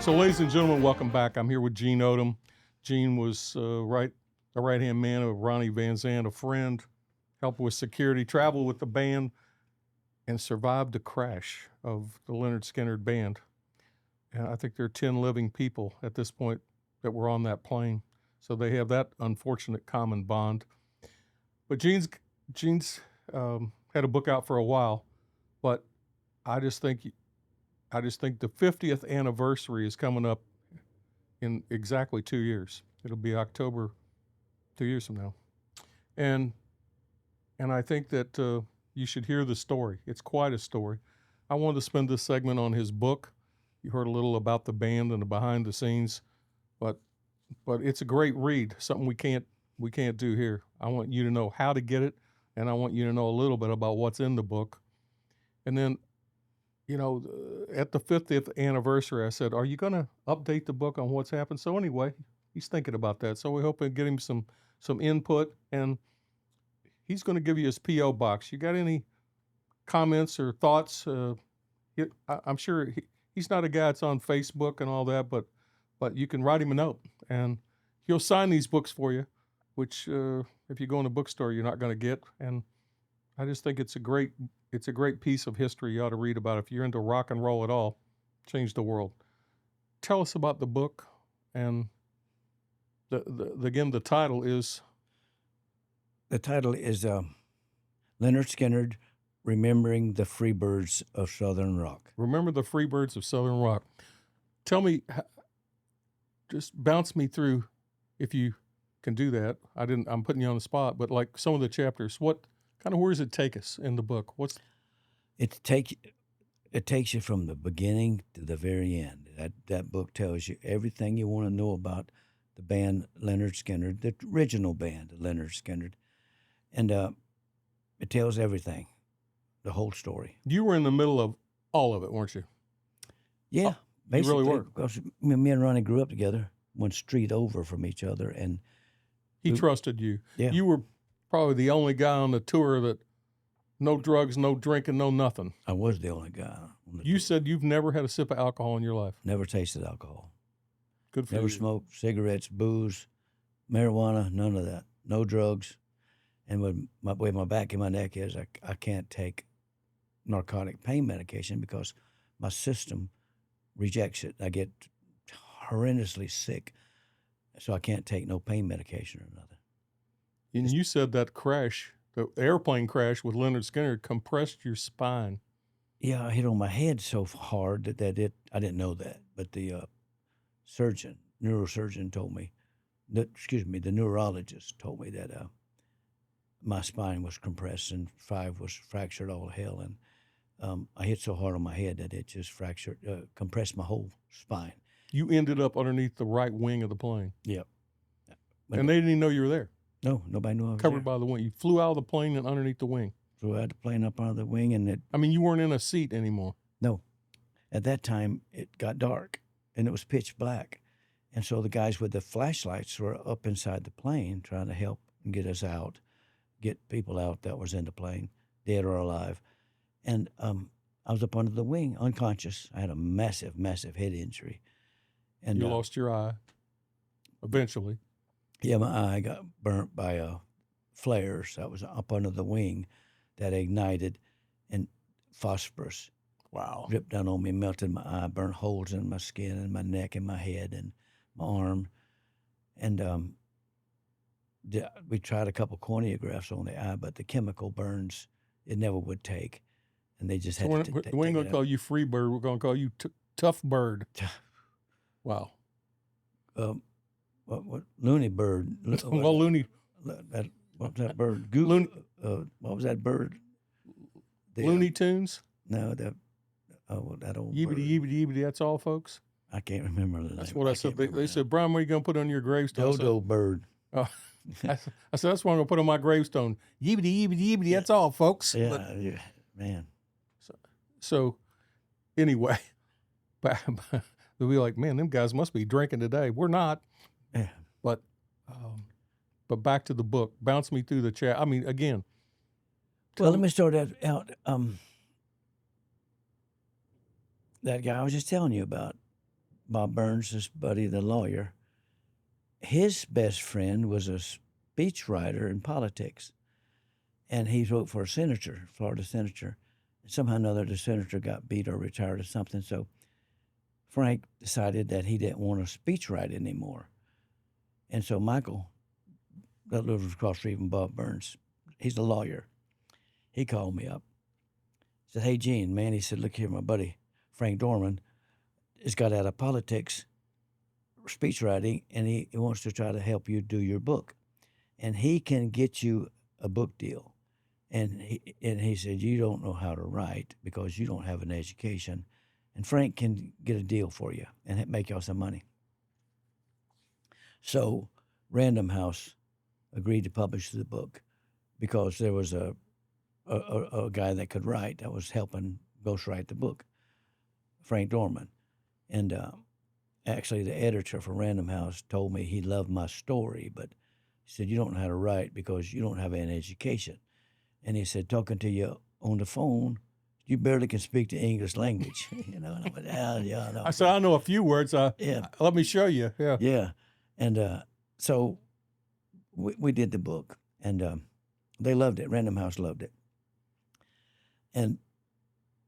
So, ladies and gentlemen, welcome back. I'm here with Gene Odom. Gene was the right-hand man of Ronnie Van Zant, a friend, helped with security, traveled with the band, and survived the crash of the Lynyrd Skynyrd band. And I think there are 10 living people at this point that were on that plane. So they have that unfortunate common bond. But Gene's had a book out for a while, but I just think the 50th anniversary is coming up in exactly 2 years. It'll be October 2 years from now. And I think that you should hear the story. It's quite a story. I wanted to spend this segment on his book. You heard a little about the band and the behind the scenes, but it's a great read, something we can't do here. I want you to know how to get it, and I want you to know a little bit about what's in the book. And then, you know, at the 50th anniversary, I said, are you going to update the book on what's happened? So anyway, he's thinking about that. So we hope to get him some input, and he's going to give you his P.O. box. You got any comments or thoughts? I'm sure he's not a guy that's on Facebook and all that, but you can write him a note, and he'll sign these books for you, which if you go in a bookstore, you're not going to get. And I just think it's a great piece of history you ought to read about. If you're into rock and roll at all, change the world. Tell us about the book, and again, the title is? The title is Lynyrd Skynyrd, Remembering the Freebirds of Southern Rock. Remember the Freebirds of Southern Rock. Tell me, just bounce me through, if you can do that. I'm putting you on the spot, but like some of the chapters, where does it take us in the book? It takes you from the beginning to the very end. That book tells you everything you want to know about the band Lynyrd Skynyrd, the original band Lynyrd Skynyrd, and it tells everything, the whole story. You were in the middle of all of it, weren't you? Yeah, basically. You really were. Because me and Ronnie grew up together, one street over from each other, and he trusted you. Yeah. You were probably the only guy on the tour that no drugs, no drinking, no nothing. I was the only guy. You said you've never had a sip of alcohol in your life. Never tasted alcohol. Good for you. Never smoked cigarettes, booze, marijuana, none of that. No drugs. And with my way my back and my neck is, I can't take narcotic pain medication because my system rejects it. I get horrendously sick, so I can't take no pain medication or nothing. And you said that crash, the airplane crash with Lynyrd Skynyrd, compressed your spine. Yeah, I hit on my head so hard that I didn't know that. But the neurosurgeon told me, the neurologist told me that my spine was compressed and 5 was fractured all hell. And I hit so hard on my head that it just compressed my whole spine. You ended up underneath the right wing of the plane. Yep. And they didn't even know you were there. No, nobody knew I was covered there. by the wing. You flew out of the plane and underneath the wing. Flew out the plane up under the wing, and you weren't in a seat anymore. No. At that time, it got dark, and it was pitch black. And so the guys with the flashlights were up inside the plane trying to help and get us out, get people out that was in the plane, dead or alive. And I was up under the wing, unconscious. I had a massive, massive head injury. And you lost your eye eventually. Yeah, my eye got burnt by flares. I was up under the wing that ignited, and phosphorus dripped down on me, melted my eye, burnt holes in my skin and my neck and my head and my arm. And we tried a couple corneographs on the eye, but the chemical burns, it never would take. And they just had to take it. We ain't going to call you Freebird. We're going to call you Tough Bird. Wow. What Looney Bird? Well, Looney. What was that bird? Looney. What was that bird? Looney Tunes? No, that old Yibbity, bird. yibbity, that's all, folks? I can't remember the name. That's what I said. They said, Brian, what are you going to put on your gravestone? Dodo bird. Oh, I said, that's what I'm going to put on my gravestone. Yibbity, yibbity, yibbity, that's all, folks. Yeah, man. So anyway, they'll be like, man, them guys must be drinking today. We're not. Yeah. But back to the book. Bounce me through the chat. Again. Well, let me start that out. That guy I was just telling you about, Bob Burns, his buddy, the lawyer, his best friend was a speechwriter in politics, and he wrote for a senator, Florida senator. Somehow or another, the senator got beat or retired or something, so Frank decided that he didn't want to speechwrite anymore. And so Michael, that lives across the street from Bob Burns, he's a lawyer. He called me up. He said, "Hey, Gene, man," he said, "look here, my buddy, Frank Dorman, has got out of politics, speech writing, and he wants to try to help you do your book. And he can get you a book deal." And he said, "You don't know how to write because you don't have an education. And Frank can get a deal for you and make y'all some money." So Random House agreed to publish the book because there was a guy that could write that was helping ghostwrite the book, Frank Dorman. And actually, the editor for Random House told me he loved my story, but he said, "You don't know how to write because you don't have an education." And he said, "Talking to you on the phone, you barely can speak the English language." And I went, "Yeah, I know." I said, "I know a few words. Yeah. Let me show you." Yeah. Yeah. And so we did the book, and they loved it. Random House loved it. And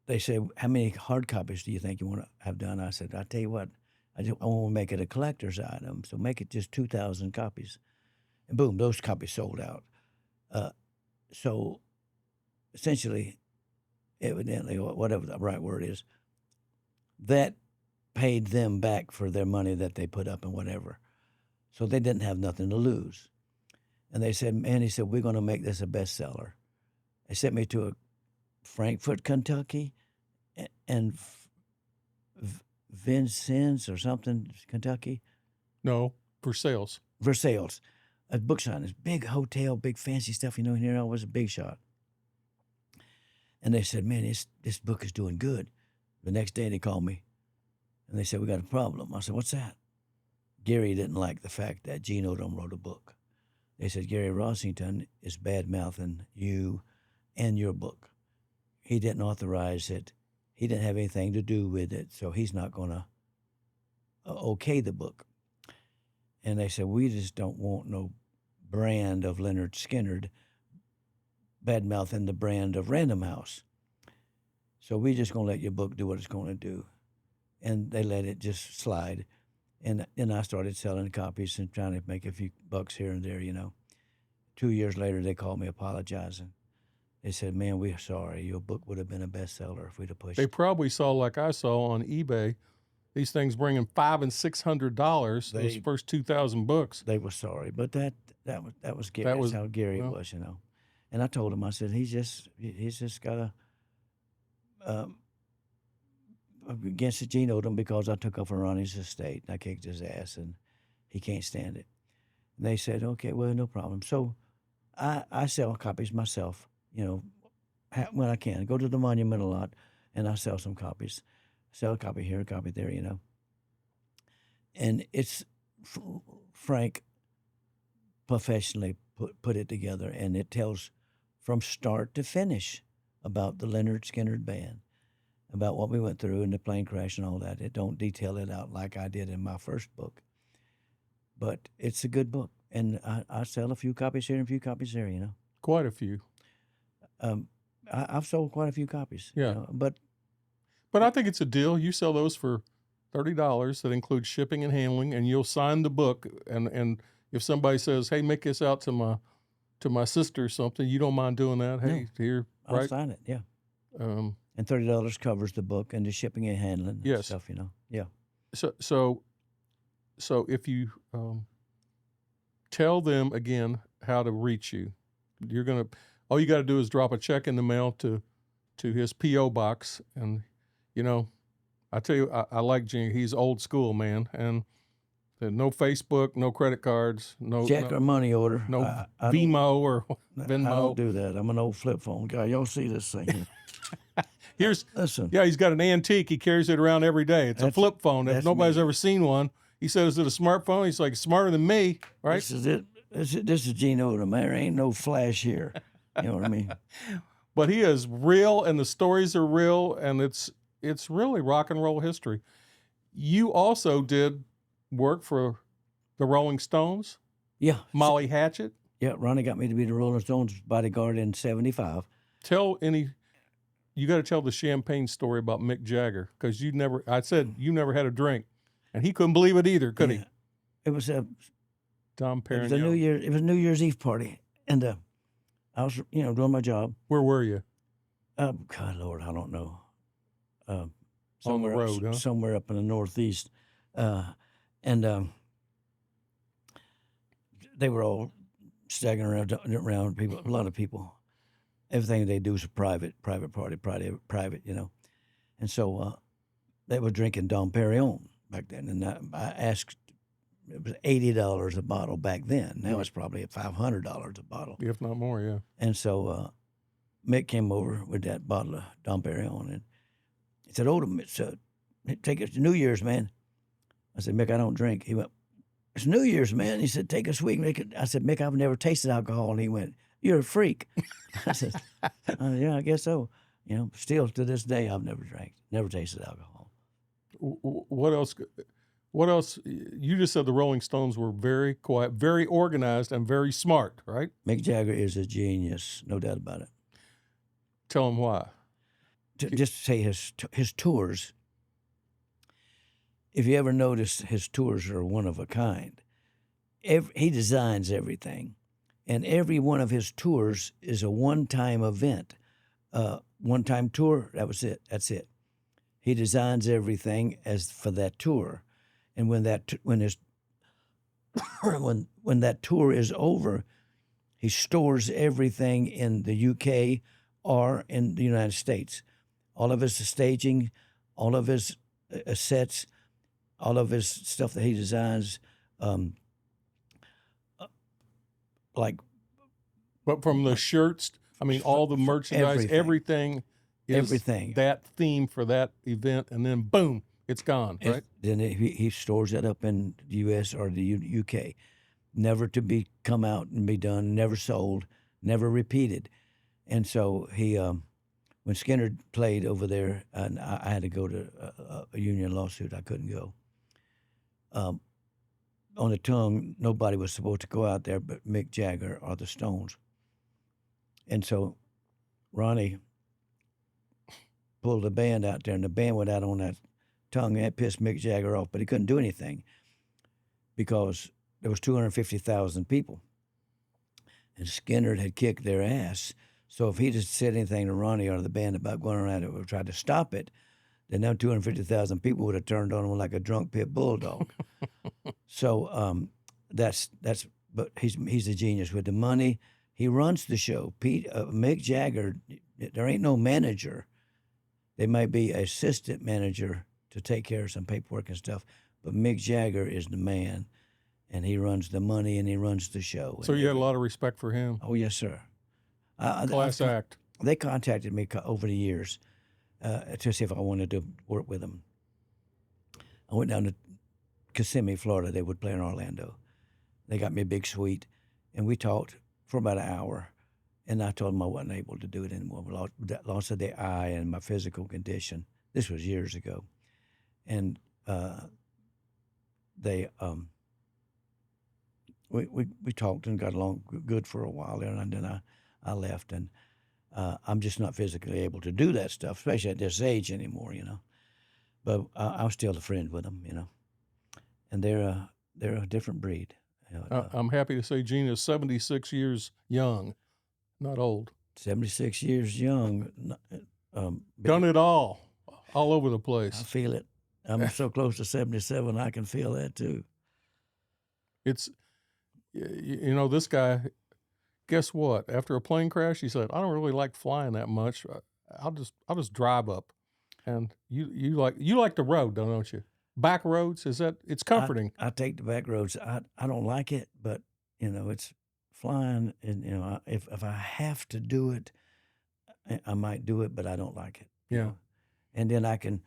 they said, "How many hard copies do you think you want to have done?" I said, "I tell you what, I want to make it a collector's item, so make it just 2,000 copies." And boom, those copies sold out. So essentially, evidently, whatever the right word is, that paid them back for their money that they put up and whatever. So they didn't have nothing to lose. And they said, "Man," he said, "we're going to make this a bestseller." They sent me to Frankfort, Kentucky, and Vincennes or something, Kentucky. No, for sales. Versailles, a book signing, big hotel, big fancy stuff. You know, here I was a big shot. And they said, "Man, this book is doing good." The next day they called me, and they said, "We got a problem." I said, "What's that?" Gary didn't like the fact that Gene Odom wrote a book. They said, "Gary Rossington is bad-mouthing you and your book. He didn't authorize it. He didn't have anything to do with it, so he's not going to okay the book." And they said, "We just don't want no brand of lynyrd skynyrd bad-mouthing the brand of Random House. So we're just going to let your book do what it's going to do." And they let it just slide. And then I started selling copies and trying to make a few bucks here and there, you know. 2 years later, they called me apologizing. They said, "Man, we're sorry. Your book would have been a bestseller if we'd have pushed They it." probably saw, like I saw on eBay, these things bringing $500 and $600. Those first 2,000 books. They were sorry, but that was Gary. That's how Gary was, you know. And I told him, I said, he's just got to against Gene Odom because I took over Ronnie's estate and I kicked his ass and he can't stand it. And they said, "Okay, well, no problem." So I sell copies myself, you know, when I can. Go to the Monument a lot and I sell some copies. Sell a copy here, a copy there, you know. And it's Frank professionally put it together, and it tells from start to finish about the Lynyrd Skynyrd band, about what we went through in the plane crash and all that. It don't detail it out like I did in my first book, but it's a good book, and I sell a few copies here and a few copies there, you know. Quite a few. I've sold quite a few copies. Yeah. You know, but I think it's a deal. You sell those for $30. That includes shipping and handling, and you'll sign the book. And if somebody says, "Hey, make this out to my sister or something," you don't mind doing that? Hey, here, right? I'll sign it, yeah. And $30 covers the book and the shipping and handling and stuff, you know. Yeah. So if you tell them again how to reach you, all you got to do is drop a check in the mail to his P.O. box. And, you know, I tell you, I like Gene. He's old school, man. And no Facebook, no credit cards, no check or money order. no Venmo or Venmo. I don't do that. I'm an old flip phone guy. Y'all see this thing? Listen. Yeah, he's got an antique. He carries it around every day. It's a flip phone. If nobody's ever seen one, he said, "Is it a smartphone?" He's like, "Smarter than me," right? This is it. This is Gene Odom. There ain't no flash here. You know what I mean? But he is real, and the stories are real, and it's really rock and roll history. You also did work for the Rolling Stones, Yeah. Molly Hatchet. Yeah, Ronnie got me to be the Rolling Stones bodyguard in '75. You got to tell the champagne story about Mick Jagger, because I said you never had a drink, and he couldn't believe it either, could he? It was a Dom it was Perignon. a New Year's Eve party, and I was doing my job. Where were you? God Lord, I don't know. On the Somewhere road, huh? somewhere up in the Northeast, and they were all staggering around people, a lot of people. Everything they do is a private party, private, And so they were drinking Dom Perignon back then, and I asked. It was $80 a bottle back then. Now it's probably $500 a bottle, if not more. Yeah. And so Mick came over with that bottle of Dom Perignon, and he said, "Odom, take it to New Year's, man." I said, "Mick, I don't drink." He went, "It's New Year's, man." He said, "Take a swig." I said, "Mick, I've never tasted alcohol." And he went, "You're a freak." I said, "Yeah, I guess so." Still to this day, I've never tasted alcohol. What else? What else? You just said the Rolling Stones were very quiet, very organized, and very smart, right? Mick Jagger is a genius, no doubt about it. Tell him why. Just to say his tours. If you ever notice, his tours are one of a kind. He designs everything, and every one of his tours is a one-time event, one-time tour. That was it. That's it. He designs everything as for that tour, and when that tour is over, he stores everything in the UK or in the United States. All of his staging, all of his sets, all of his stuff that he designs, But from the shirts, I mean, all the merchandise, everything is that theme for that event, and then boom, it's gone, right? Then he stores that up in the U.S. or the UK, never to be come out and be done, never sold, never repeated. And so he, when skynyrd played over there, and I had to go to a union lawsuit, I couldn't go. On the tongue, nobody was supposed to go out there but Mick Jagger or the Stones. And so Ronnie pulled the band out there, and the band went out on that tongue, and that pissed Mick Jagger off, but he couldn't do anything because there was 250,000 people, and skynyrd had kicked their ass. So if he just said anything to Ronnie or the band about going around and tried to stop it, then them 250,000 people would have turned on him like a drunk pit bulldog. So but he's a genius with the money. He runs the show. Mick Jagger, there ain't no manager. There might be an assistant manager to take care of some paperwork and stuff, but Mick Jagger is the man, and he runs the money and he runs the show. So you had a lot of respect for him. Oh yes, sir. Class act. They contacted me over the years to see if I wanted to work with them. I went down to Kissimmee, Florida. They would play in Orlando. They got me a big suite, and we talked for about an hour. And I told them I wasn't able to do it anymore. Loss of the eye and my physical condition. This was years ago, and we talked and got along good for a while there, and then I left, and I'm just not physically able to do that stuff, especially at this age anymore, But I'm still a friend with them, and they're a different breed. I'm happy to say Gene is 76 years young, not old. 76 years young. Done it all over the place. I feel it. I'm so close to 77, I can feel that too. It's, this guy, guess what? After a plane crash, he said, "I don't really like flying that much. I'll just drive up." And you like the road, don't you? Back roads, it's comforting. I take the back roads. I don't like it, but it's flying, and if I have to do it, I might do it, but I don't like it. Yeah. And then I can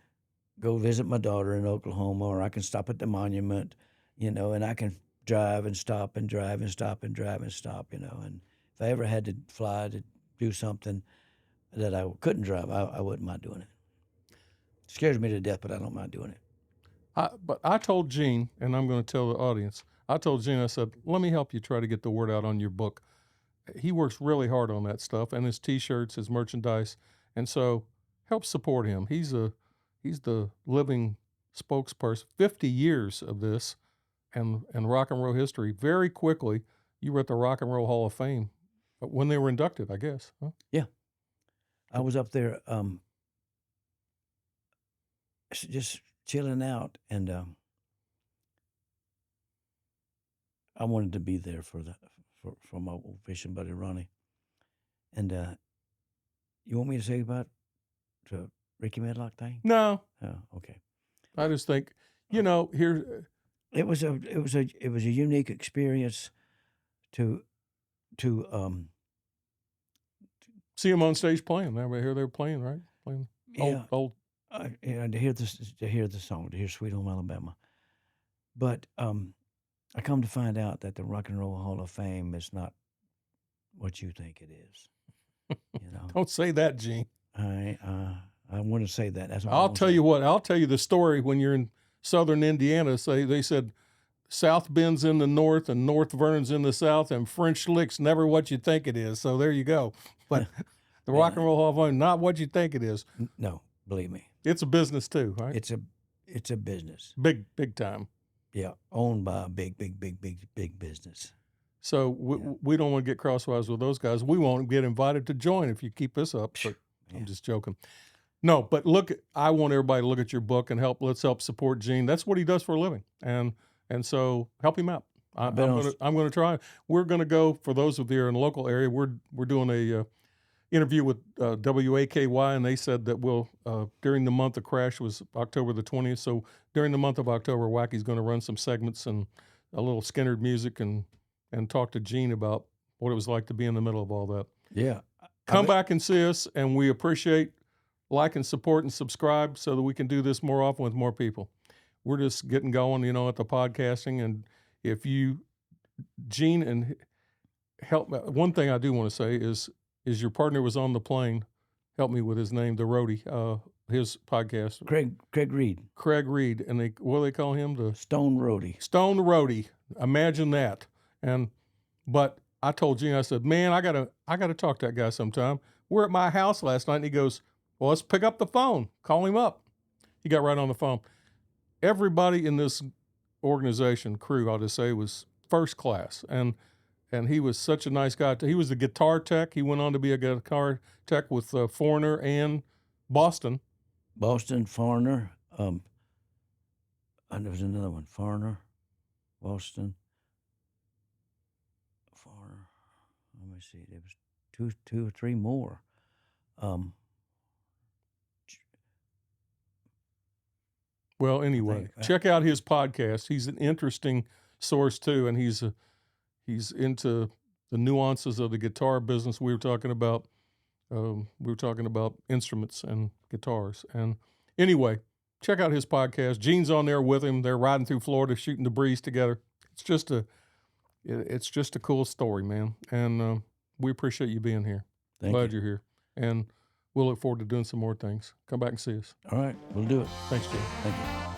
go visit my daughter in Oklahoma, or I can stop at the monument, and I can drive and stop and drive and stop and drive and stop, And if I ever had to fly to do something that I couldn't drive, I wouldn't mind doing it. It scares me to death, but I don't mind doing it. But I told Gene, and I'm going to tell the audience, I told Gene, I said, let me help you try to get the word out on your book. He works really hard on that stuff and his T-shirts, his merchandise. And so help support him. He's the living spokesperson. 50 years of this and rock and roll history. Very quickly, you were at the Rock and Roll Hall of Fame when they were inducted, I guess. Huh? Yeah. I was up there just chilling out, and I wanted to be there for my old fishing buddy Ronnie. And you want me to say about the Ricky Medlock thing? No. Oh, okay. I just think, here it was a unique experience to see him on stage playing. They were playing, right? Playing old. To hear the song, to hear Sweet Home Alabama. But I come to find out that the Rock and Roll Hall of Fame is not what you think it is. Don't say that, Gene. I want to say that. That's all I'll tell you what. I'll tell you the story. When you're in southern Indiana, they said South Bend's in the north and North Vernon's in the south, and French Lick's never what you think it is. So there you go. But the Rock and Roll Hall of Fame, not what you think it is. No, believe me. It's a business too, right? It's a business. Big time. Yeah, owned by a big business. So we don't want to get crosswise with those guys. We won't get invited to join if you keep this up. But I'm just joking. No, but I want everybody to look at your book and let's help support Gene. That's what he does for a living. And so help him out. I'm going to try. We're going to go, for those of you who are in the local area, we're doing a interview with WAKY, and they said that we'll, during the month of Crash was October the 20th. So during the month of October, Wacky's going to run some segments and a little skynyrd music and talk to Gene about what it was like to be in the middle of all that. Yeah. Come back and see us, and we appreciate like and support and subscribe so that we can do this more often with more people. We're just getting going, at the podcasting. And if Gene, and help, one thing I do want to say is your partner was on the plane. Help me with his name, the roadie, his podcast. Craig Reed. Craig Reed. And what do they call him? The Stone Roadie. Stone Roadie. Imagine that. But I told Gene, I said, man, I gotta talk to that guy sometime. We're at my house last night, and he goes, well, let's pick up the phone. Call him up. He got right on the phone. Everybody in this organization, crew, I'll just say, was first class. And he was such a nice guy. He was the guitar tech. He went on to be a guitar tech with Foreigner and Boston. Foreigner. And there was another one. Foreigner, Boston, Foreigner. Let me see. There was two or three more. Well, anyway, check out his podcast. He's an interesting source too, and he's into the nuances of the guitar business. We were talking about instruments and guitars. And anyway, check out his podcast. Gene's on there with him. They're riding through Florida, shooting the breeze together. It's just a cool story, man. And we appreciate you being here. Glad you're here. And we'll look forward to doing some more things. Come back and see us. All right, we'll do it. Thanks, Jim. Thank you.